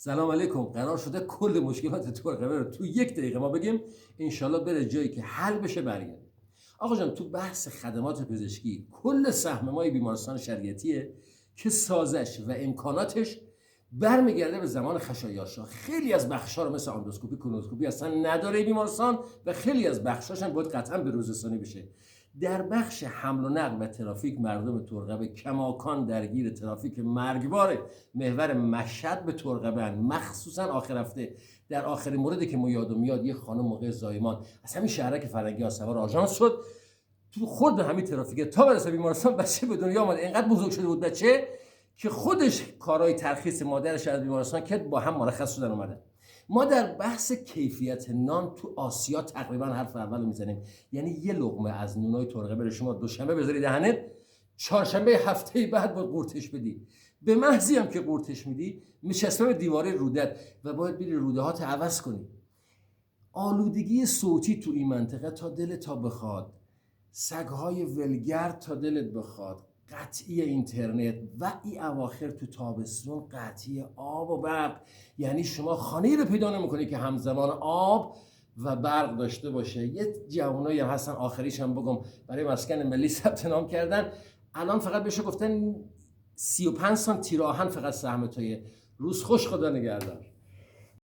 سلام علیکم. قرار شده کل مشکلات ترقبه رو تو 1 دقیقه ما بگیم، انشالله بره جایی که حل بشه برگرده. آقا جان، تو بحث خدمات پزشکی کل سهم ما بیمارستان شریعتیه که سازش و امکاناتش برمیگرده به زمان خشایارشا. خیلی از بخشا رو مثل اندوسکوپی، کولونوسکوپی اصلا نداره بیمارستان و خیلی از بخشاش هم باید قطعا به روزرسانی بشه. در بخش حمل و نقل و ترافیک مردم ترقبه کماکان درگیر ترافیک مرگبار محور مشهد به ترقبه، مخصوصا آخر هفته. در آخرین موردی که ما یادم میاد یه خانم موقع زایمان از همین شهرک فرنگی ها سوار آژانس شد، تو خود همین ترافیک تا برسه بیمارستان بچه به دنیا آمد. اینقدر بزرگ شده بود بچه که خودش کارهای ترخیص مادرش از بیمارستان کرد، با هم مرخص شدن اومدن. ما در بحث کیفیت نان تو آسیا تقریبا حرف اول میزنیم. یعنی یه لقمه از نونای ترقبه رو شما دوشنبه بذاری دهنت، چهارشنبه هفته بعد باید قورتش بدی. به محضی هم که قورتش میدی میچسبه به دیواره رودت و باید بری روده هات عوض کنی. آلودگی صوتی تو این منطقه تا دلت تا بخواد، سگهای ولگر تا دلت بخواد، قطعی اینترنت و این اواخر تو تابستون قطعی آب و برق. یعنی شما خانه‌ای رو پیدا نمی‌کنی که همزمان آب و برق داشته باشه. یه جوانایی هم هستن، آخریش هم بگم، برای مسکن ملی ثبت نام کردن، الان فقط بهش گفتن 35 سانتی آهن فقط سهم توی روز. خوش، خدا نگهدار.